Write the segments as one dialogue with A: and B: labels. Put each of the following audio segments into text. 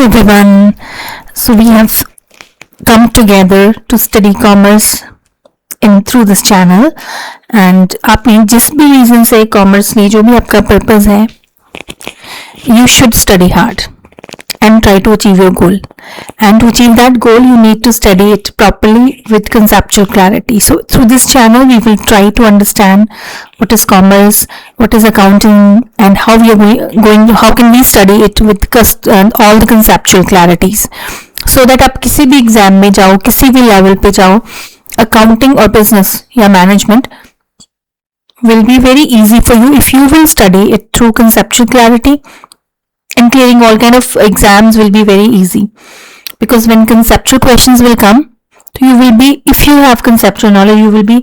A: everyone. So we have come together to study commerce in through this channel, and आपने जिस भी reason से commerce ली, जो भी आपका पर्पस है, you should study hard and try to achieve your goal. And to achieve that goal, you need to study it properly with conceptual clarity. So through this channel, we will try to understand what is commerce, what is accounting, and how we are how can we study it with all the conceptual clarities. So that आप किसी भी exam में जाओ, किसी भी level पे जाओ, accounting or business या management will be very easy for you if you will study it through conceptual clarity. And clearing all kind of exams will be very easy, because when conceptual questions will come, you will be, if you have conceptual knowledge, you will be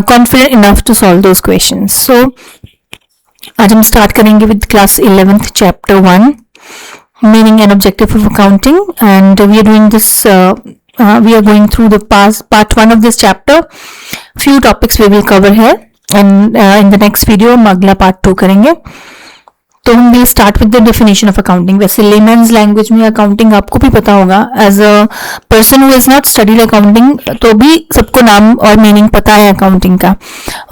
A: confident enough to solve those questions. So आज हम start करेंगे with class 11th chapter 1, meaning and objective of accounting, and we are doing this we are going through the part 1 of this chapter. Few topics we will cover here, and in the next video हम अगला part 2 करेंगे. तो हम will start with the definition of accounting. वैसे layman's language में accounting आपको भी पता होगा, as a person who has not studied accounting, तो भी सबको नाम और मीनिंग पता है अकाउंटिंग का.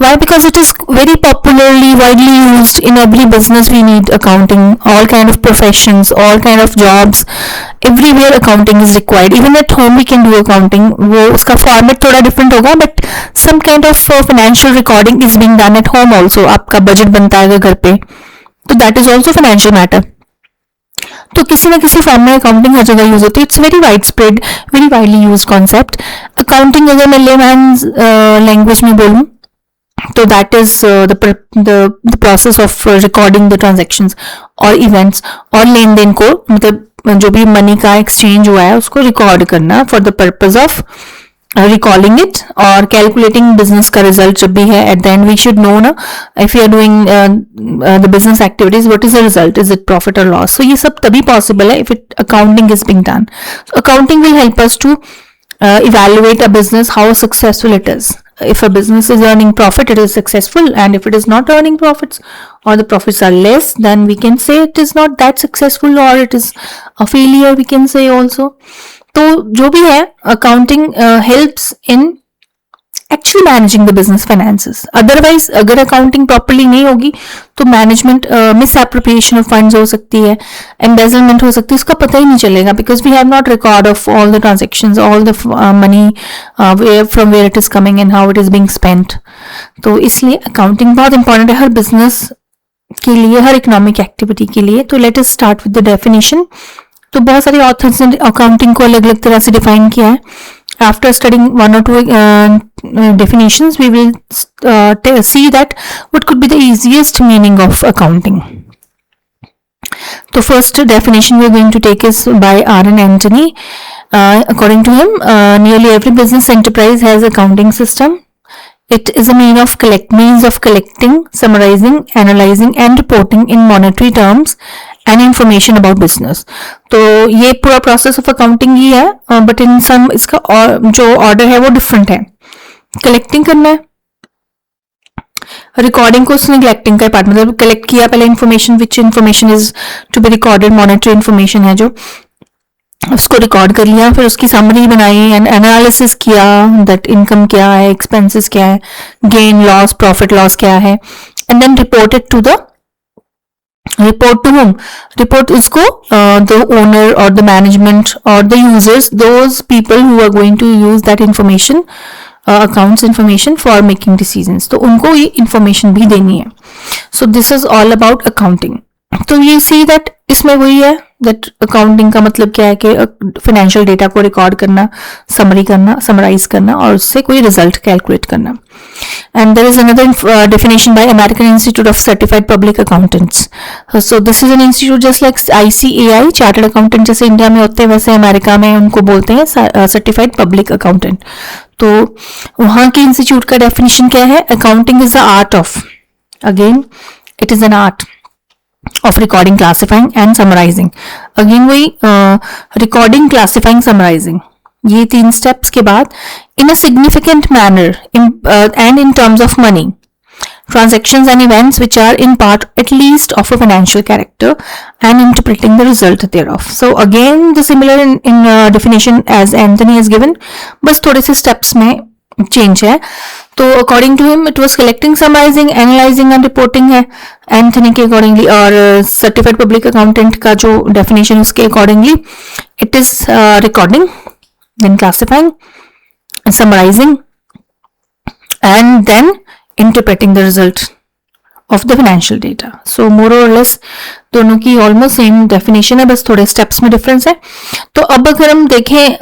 A: Why? Because it is very popularly widely used in every business. We need accounting, all kind of professions, all kind of jobs, everywhere accounting is required. Even at home we can do accounting. वो उसका format थोड़ा different होगा, but some kind of financial recording is being done at home also. आपका budget बनता है घर पे, तो that is also financial matter. तो किसी ना किसी फॉर्म में अकाउंटिंग हर जगह यूज होती है. It's very wide spread, very widely use concept. Accounting अगर मैं लेमैन्स लैंग्वेज में बोलूँ तो that is the process of recording the transactions और इवेंट्स, और लेन देन को, मतलब जो भी मनी का एक्सचेंज हुआ है उसको रिकॉर्ड करना for the purpose of recalling it or calculating business का result जब भी है. At the end we should know ना, if you are doing the business activities, what is the result? Is it profit or loss? So ये सब तभी possible है if accounting is being done. So accounting will help us to evaluate a business, how successful it is. If a business is earning profit, it is successful, and if it is not earning profits or the profits are less, then we can say it is not that successful, or it is a failure, we can say also. तो जो भी है, accounting helps in actually managing the business finances. Otherwise अगर accounting properly नहीं होगी तो management, miss appropriation of funds हो सकती है, एम्बेजलमेंट हो सकती है, उसका पता ही नहीं चलेगा, because we have not record of all the transactions, all the money from where it is coming and how it is being spent. तो इसलिए अकाउंटिंग बहुत इंपॉर्टेंट है हर बिजनेस के लिए, हर इकोनॉमिक एक्टिविटी के लिए. तो let us start with the definition. तो बहुत सारे ऑथर्स ने अकाउंटिंग को अलग अलग तरह से डिफाइन किया है. आफ्टर स्टडिंग वन और to definitions, we will see that what could be the easiest meaning of accounting. The first definition we are going to take is by R.N. Anthony. According to him, nearly every business enterprise has accounting system. It is a means of collecting, summarizing, analyzing and reporting in monetary terms and information about business. तो ये पूरा process of accounting ही है, but in सम इसका जो order है वो different है. Collecting करना है, रिकॉर्डिंग को उसने कलेक्टिंग का पार्ट, मतलब कलेक्ट किया पहले information, which information is to be recorded, monetary information है जो, उसको रिकॉर्ड कर लिया, फिर उसकी समरी बनाई एंड एनालिसिस किया, दैट इनकम क्या है, एक्सपेंसेस क्या है, गेन लॉस, प्रॉफिट लॉस क्या है, and then reported to the report to whom? Report उसको the owner or the management or the users, those people who are going to use that information, accounts information for making decisions. तो उनको ये information भी देनी है. So this is all about accounting. तो you see that इसमें वही है, that accounting का मतलब क्या है कि financial data को record करना, summary करना, summarize करना और उससे कोई result calculate करना. And there is another definition by American Institute of Certified Public Accountants. So this is an institute just like ICAI, Chartered Accountant जैसे इंडिया में होते हैं, वैसे अमेरिका में उनको बोलते हैं Certified Public Accountant. तो वहाँ के इंस्टीट्यूट का डेफिनेशन क्या है? Accounting is the art of, again it is an art of recording, classifying and summarizing. Again वही recording, classifying, summarizing, ये 3 steps के बाद in a significant manner and in terms of money transactions and events which are in part at least of a financial character and interpreting the result thereof. So again the similar in definition as Anthony has given, बस थोड़े से steps में change है. तो according to him it was collecting, summarizing, analyzing and reporting है Anthony के accordingly, और certified public accountant का जो definition उसके accordingly it is recording, then classifying, summarizing and then interpreting the result of the financial data. So more or less दोनों की almost same definition है, बस थोड़े steps में difference है. तो अब अगर हम देखें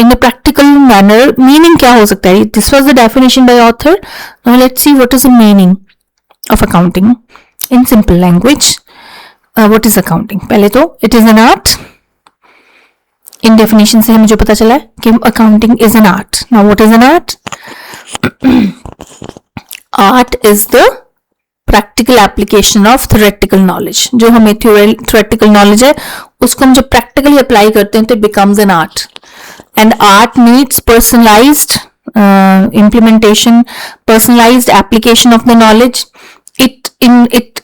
A: in a practical manner meaning क्या हो सकता है. This was the definition by author. Now let's see what is the meaning of accounting in simple language. What is accounting? पहले तो it is an art. In definition से हमें जो पता चला है कि accounting is an art. Now what is an art? Art is the practical application of theoretical knowledge. जो हमें theoretical knowledge है उसको हम जब practically apply करते हैं तो it becomes an art. And art needs personalized implementation, personalized application of the knowledge. It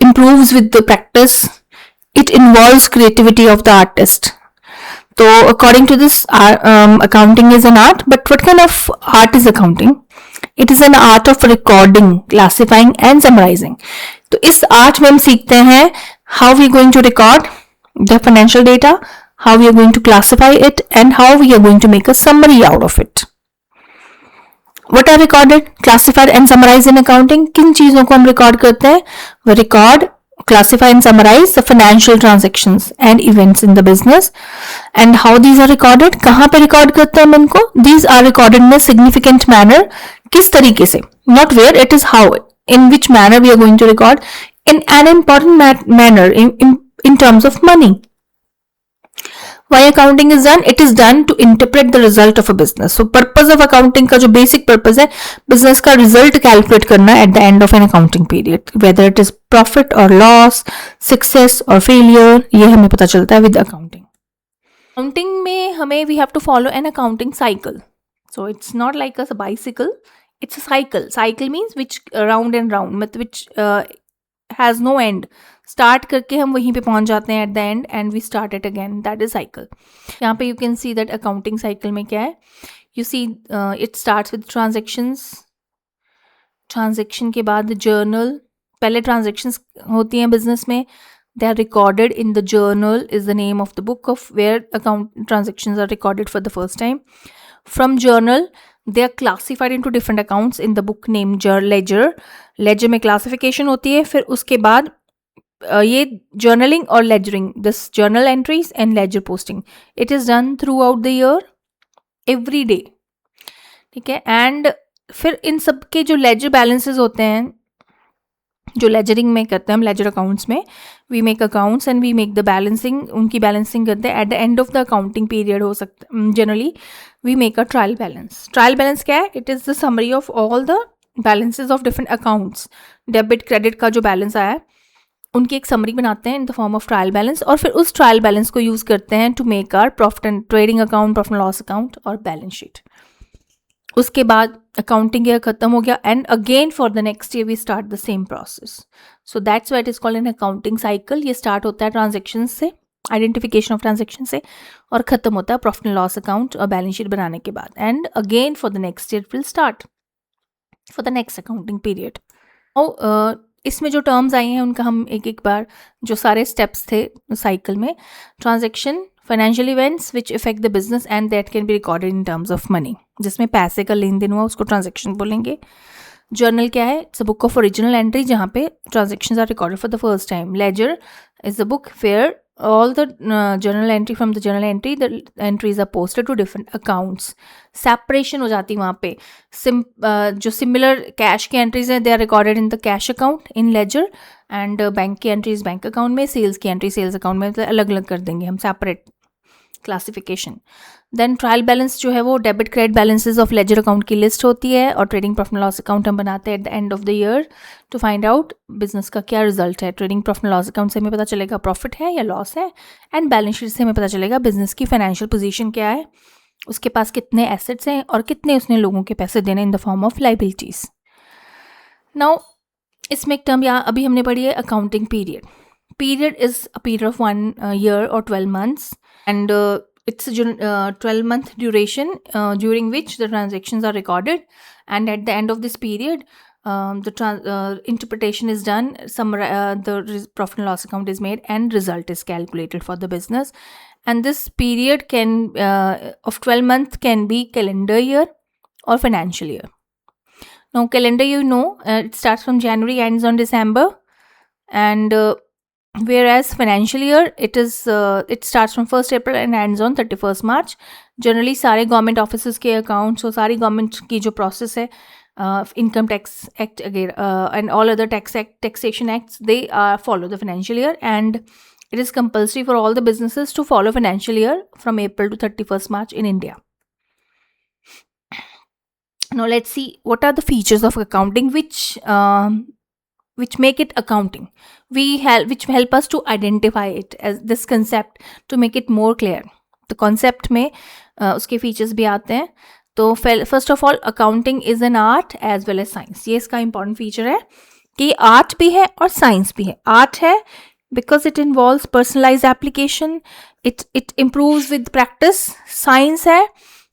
A: improves with the practice. It involves creativity of the artist. So according to this, accounting is an art. But what kind of art is accounting? It is an art of recording, classifying and summarizing. तो इस art में हम सीखते हैं how we are going to record the financial data, how we are going to classify it and how we are going to make a summary out of it. What are recorded, classified and summarized in accounting? किन चीजों को हम record करते हैं? We record, classify and summarize the financial transactions and events in the business. And how these are recorded? कहाँ पे record करते हैं हम इनको? These are recorded in a significant manner. किस तरीके से? Not where, it is how. In which manner we are going to record? In an important manner in terms of money. Why accounting is done? It is done to interpret the result of a business. So purpose of accounting का जो basic purpose है business का result calculate करना at the end of an accounting period. Whether it is profit or loss, success or failure, ये हमें पता चलता है with accounting. Accounting में हमें we have to follow an accounting cycle. So it's not like a bicycle, it's a cycle. Cycle means which round and round, मतलब which has no end. Start करके हम वहीं पे पहुंच जाते हैं at the end and we start it again. That is cycle. यहाँ पे you can see that accounting cycle में क्या है. You see it starts with transactions. Transaction के बाद जर्नल. पहले ट्रांजेक्शंस होती हैं बिजनेस में. They are recorded in the journal is the name of the book of where account transactions are recorded for the first time. From journal they are classified into different accounts in the book named ledger. ledger में classification होती है. फिर उसके बाद ये journaling और ledgering, this journal entries and ledger posting, it is done throughout the year every day. ठीक है. एंड फिर इन सब के जो ledger balances होते हैं जो लेजरिंग में करते हैं हम लेजर अकाउंट्स में, we make accounts and we make the balancing. उनकी बैलेंसिंग करते हैं at the end of the accounting period. हो सकता generally we make a trial balance. Trial balance क्या है? It is the summary of all the balances of different accounts. Debit credit का जो balance आया है उनकी एक समरी बनाते हैं in the form of trial balance. और फिर उस ट्रायल बैलेंस को यूज़ करते हैं to make our profit and trading account, profit and loss account और बैलेंस शीट. उसके बाद अकाउंटिंग ईयर खत्म हो गया and again for the next year we start the same process. So that's why it is called an accounting cycle. ये start होता है transaction से, आइडेंटिफिकेशन ऑफ ट्रांजेक्शन से, और खत्म होता है प्रॉफिट एंड लॉस अकाउंट और बैलेंस शीट बनाने के बाद. And again for the next year will start for the next accounting period. इसमें जो टर्म्स आई हैं उनका हम एक एक बार, जो सारे स्टेप्स थे साइकिल में. Transaction, financial events which effect the business and that can be recorded in terms of money. जिसमें पैसे का लेन देन हुआ उसको ट्रांजेक्शन बोलेंगे. जर्नल क्या है? It's a book of original entry जहाँ पे transactions are recorded for the first time. Ledger is the book where all the journal entry, from the journal entry the entries are posted to different accounts. separation हो जाती है वहाँ पे. जो similar cash के entries हैं they are recorded in the cash account in ledger and bank की entries bank account में, sales की entry sales account में. अलग अलग कर देंगे हम, separate classification. Then trial balance जो है वो debit credit balances of ledger account की लिस्ट होती है. और trading profit and loss account हम बनाते हैं at the end of the year to find out business का क्या रिजल्ट है. Trading profit and loss account से हमें पता चलेगा प्रॉफिट है या लॉस है. एंड बैलेंस शीट से हमें पता चलेगा बिजनेस की फाइनेंशियल पोजीशन क्या है, उसके पास कितने एसेट्स हैं और कितने उसने लोगों के पैसे देने इन the form of liabilities. Now इसमें एक टर्म यहाँ अभी हमने पढ़ी है accounting period. Period is a period of 1 year or 12 months, and it's a 12-month duration during which the transactions are recorded, and at the end of this period interpretation is done, profit and loss account is made and result is calculated for the business. And this period can of 12 months can be calendar year or financial year. Now calendar, it starts from January, ends on December, and whereas financial year it starts from 1st April and ends on 31st March. Generally सारे government office के accounts और सारी government की जो process है, income tax act and all other taxation acts, they follow the financial year, and it is compulsory for all the businesses to follow financial year from April to 31st March in India. Now let's see what are the features of accounting which make it accounting, which help us to identify it as this concept, to make it more clear. तो concept में उसके features भी आते हैं. तो first of all, accounting is an art as well as science. ये इसका important feature है कि art भी है और science भी है. art है because it involves personalized application, it improves with practice. Science है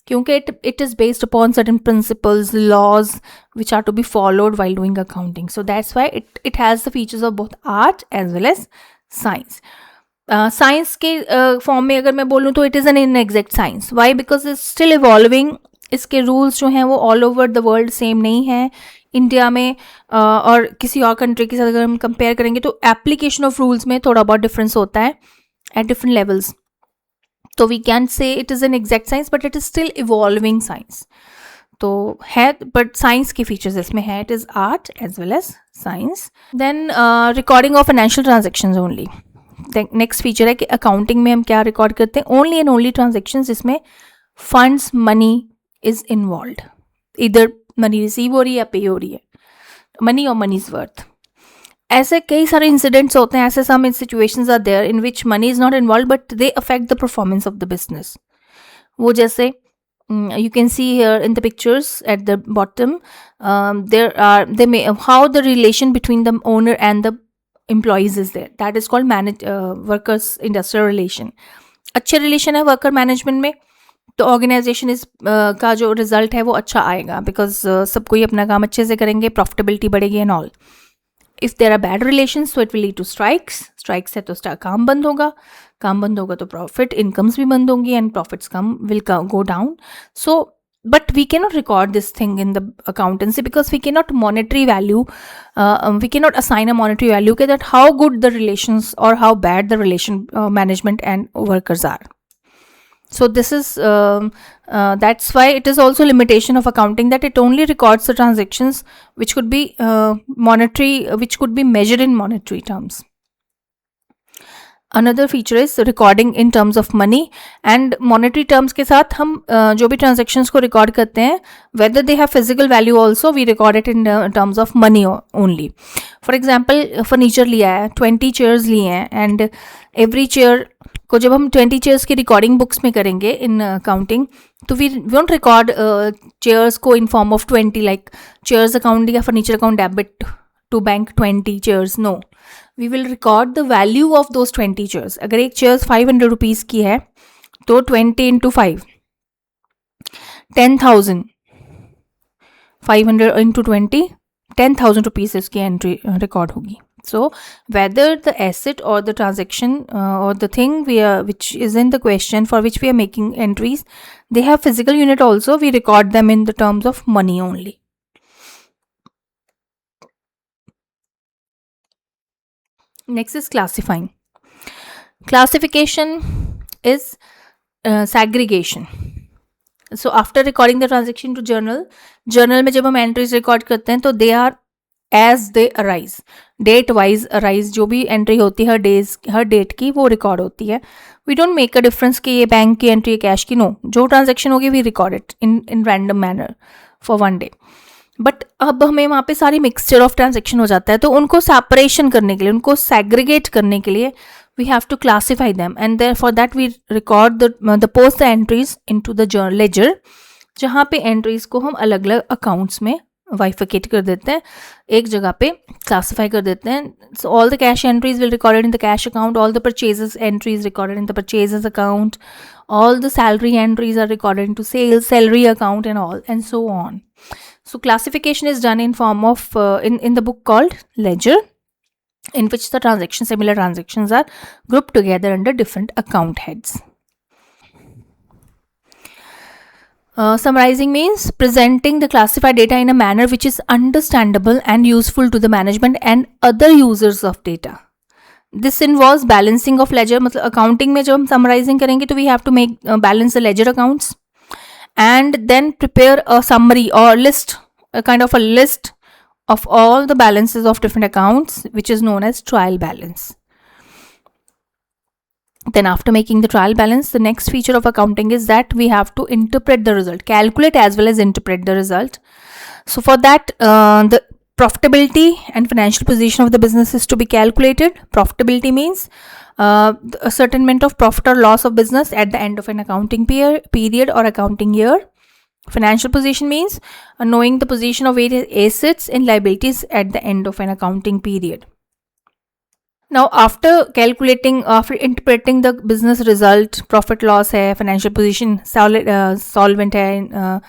A: क्योंकि it is based upon certain principles, laws which are to be followed while doing accounting. So that's why it has the features of both art as well as science. Science के form में अगर मैं बोलूँ तो it is an inexact science. Why? Because it's still evolving. इसके rules जो हैं वो all over the world same नहीं है. इंडिया में और किसी और कंट्री के साथ अगर हम कंपेयर करेंगे तो एप्लीकेशन ऑफ रूल्स में थोड़ा बहुत डिफरेंस होता है एट डिफरेंट लेवल्स. तो we can say it is an exact science but it is still evolving science. तो है, बट साइंस के फीचर्स इसमें है. It is art as well as science. Then recording of financial transactions only. Next feature है कि accounting में हम क्या रिकॉर्ड करते हैं, ओनली एंड ओनली ट्रांजेक्शंस जिसमें फंड्स, मनी इज इन्वॉल्व. इधर मनी रिसीव हो रही है या पे हो रही है, मनी और मनीज वर्थ. ऐसे कई सारे इंसिडेंट्स होते हैं, ऐसे some situations are there in which money is not involve but they affect the performance of the business. वो जैसे you can see here in the pictures at the bottom, how the relation between the owner and the employees is there. That is called workers industrial relation. अच्छे relation है worker management में तो organisation इस का जो result है वो अच्छा आएगा, बिकॉज सब कोई अपना काम अच्छे से करेंगे, प्रॉफिटेबिलिटी बढ़ेगी and all. If there are bad relations तो it will lead to strikes है तो काम बंद होगा, काम बंद होगा तो प्रॉफिट इनकम्स भी बंद होंगी and profits will go down. So but we cannot record this thing in the accountancy because we cannot we cannot assign a monetary value that how good the relations or how bad the relation management and workers are. So this is that's why it is also limitation of accounting, that it only records the transactions which could be which could be measured in monetary terms. Another feature is recording in terms of money and monetary terms के साथ हम जो भी transactions को record करते हैं, whether they have physical value also, we record it in terms of money only. For example, furniture लिया है, 20 chairs लिए हैं, and every chair को जब हम 20 chairs की recording books में करेंगे in accounting, तो we won't record chairs को in form of 20 like chairs account या furniture account debit to bank 20 chairs. No, we will record the value of those 20 chairs. अगर एक chairs 500 rupees की है तो 20 into 5 10,000, 500 into 20 10,000 rupees इसकी entry record होगी. So whether the asset or the transaction or the thing which is in the question for which we are making entries, they have physical unit also, we record them in the terms of money only. Next is classifying. Classification is segregation. So after recording the transaction to journal में जब हम entries record करते हैं तो they are as they arise, date wise arise. जो भी entry होती है हर date की वो record होती है. We don't make a difference कि ये बैंक की entry है कैश की. No, जो transaction होगी we record it in random manner for one day. But अब हमें वहाँ पे सारी मिक्सचर ऑफ ट्रांजेक्शन हो जाता है, तो उनको सेपरेशन करने के लिए, उनको सेग्रीगेट करने के लिए we have to classify them, and for that we record the post the entries into the ledger, जहाँ पे एंट्रीज को हम अलग अलग अकाउंट्स में बाइफिकेट कर देते हैं, एक जगह पे क्लासिफाई कर देते हैं. So all the cash entries will recorded in the cash account, all the purchases entries recorded in the purchases account, all the salary entries are recorded into sales salary account and all, and so on. So classification is done in form of in the book called ledger, in which the similar transactions are grouped together under different account heads. Summarizing means presenting the classified data in a manner which is understandable and useful to the management and other users of data. This involves balancing of ledger. मतलब accounting में जब हम summarizing करेंगे तो we have to make balance the ledger accounts and then prepare a summary or list, a kind of a list of all the balances of different accounts, which is known as trial balance. Then after making the trial balance, the next feature of accounting is that we have to interpret the result, calculate as well as interpret the result. So for that, the profitability and financial position of the business is to be calculated. Profitability means a certain amount of profit or loss of business at the end of an accounting period or accounting year. Financial position means knowing the position of various assets and liabilities at the end of an accounting period. Now after interpreting the business result, profit loss hai, financial position, solvent hai,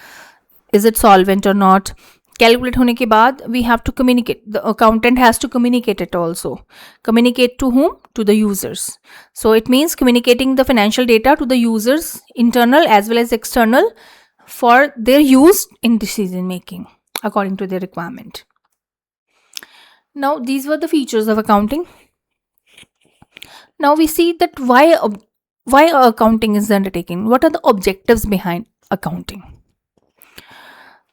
A: is it solvent or not, calculate होने के बाद we have to communicate, the accountant has to communicate it also. Communicate to whom? To the users. So it means communicating the financial data to the users, internal as well as external, for their use in decision making according to their requirement. Now these were the features of accounting. Now we see that why accounting is undertaken. What are the objectives behind accounting?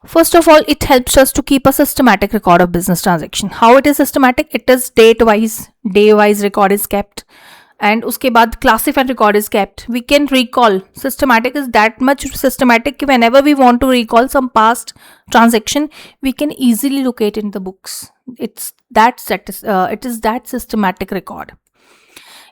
A: First of all, it helps us to keep a systematic record of business transaction. How it is systematic? It is day-wise record is kept, and uske baad classified record is kept. We can recall. Systematic is that much systematic that whenever we want to recall some past transaction, we can easily locate in the books. It is that systematic record.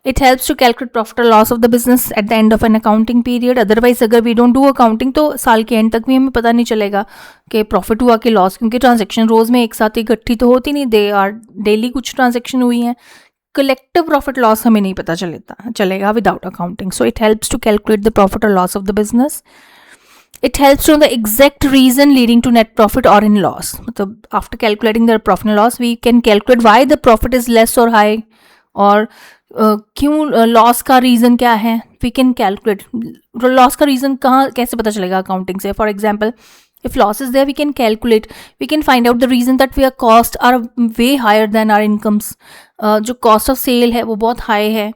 A: It helps to calculate profit or loss of the business at the end of an accounting period. Otherwise अगर we don't do accounting तो साल के and तक भी हमें पता नहीं चलेगा कि प्रॉफिट हुआ कि लॉस, क्योंकि ट्रांजेक्शन रोज़ में एक साथ इकट्ठी तो होती नहीं, दे आर डेली कुछ ट्रांजेक्शन हुई हैं. कलेक्टिव प्रॉफिट लॉस हमें नहीं पता चलेगा without accounting. So it helps to calculate the profit और loss of the business. It helps to know the exact reason leading to net profit or in loss. मतलब after calculating the profit and loss, we can calculate why the profit is less or high, और क्यों loss का reason क्या है. We can calculate loss का reason कैसे पता चलेगा अकाउंटिंग से. For example, if loss is there, we can calculate, we can find out the reason that our costs are way higher than our incomes. जो cost of sale है वो बहुत high है,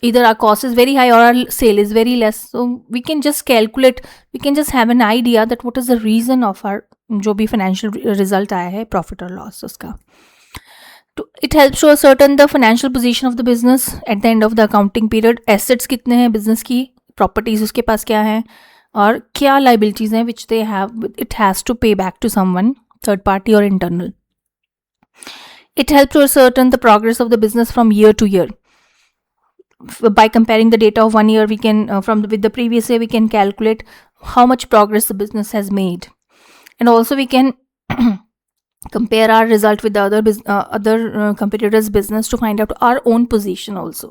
A: either our cost is very high or our sale is very less. So we can just calculate, we can just have an idea that what is the reason of our जो भी financial result आया है, profit or loss उसका. It helps to ascertain the financial position of the business at the end of the accounting period. Assets कितने हैं business की, properties उसके पास क्या हैं, और क्या liabilities हैं which they have, it has to pay back to someone, third party or internal. It helps to ascertain the progress of the business from year to year. By comparing the data of one year, we can with the previous year, we can calculate how much progress the business has made, and also we can compare our result with the other competitors' business to find out our own position also.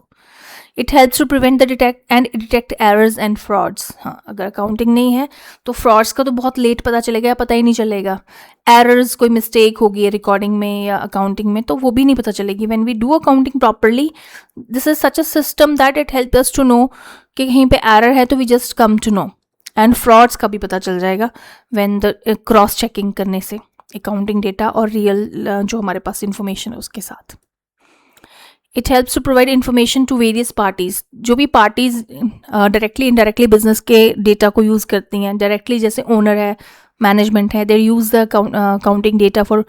A: It helps to prevent the detect errors and frauds. हाँ, अगर accounting नहीं है तो frauds का तो बहुत late पता चलेगा, पता ही नहीं चलेगा. एरर्स, कोई मिस्टेक होगी रिकॉर्डिंग में या अकाउंटिंग में, तो वो भी नहीं पता चलेगी. When we do accounting properly, this is such a system that it help us to know कि कहीं पे एरर है तो we just come to know. And frauds का भी पता चल जाएगा व्हेन द क्रॉस चेकिंग करने से अकाउंटिंग डेटा और रियल जो हमारे पास इंफॉर्मेशन है उसके साथ. It helps to provide information to various parties. जो भी पार्टीज डायरेक्टली इनडायरेक्टली बिजनेस के डेटा को यूज़ करती हैं, डायरेक्टली जैसे ओनर है, मैनेजमेंट है, they use the accounting data for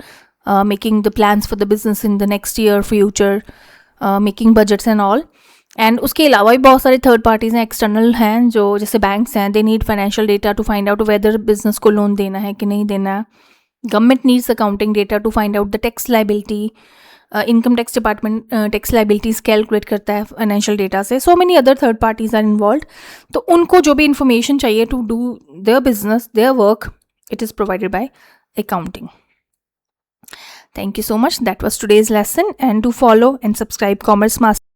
A: making the plans for the business in the next year, future, making budgets and all. And उसके अलावा भी बहुत सारे थर्ड पार्टीज़ हैं, एक्सटर्नल हैं, जो जैसे बैंक्स हैं, they need financial data to find out whether business को लोन देना है कि नहीं देना है. Government needs accounting data to find out the tax liability. Income tax department tax liabilities calculate करता है financial data से. So many other third parties are involved. तो उनको जो भी information चाहिए to do their business, their work, it is provided by accounting. Thank you so much. That was today's lesson, and do follow and subscribe Commerce Master.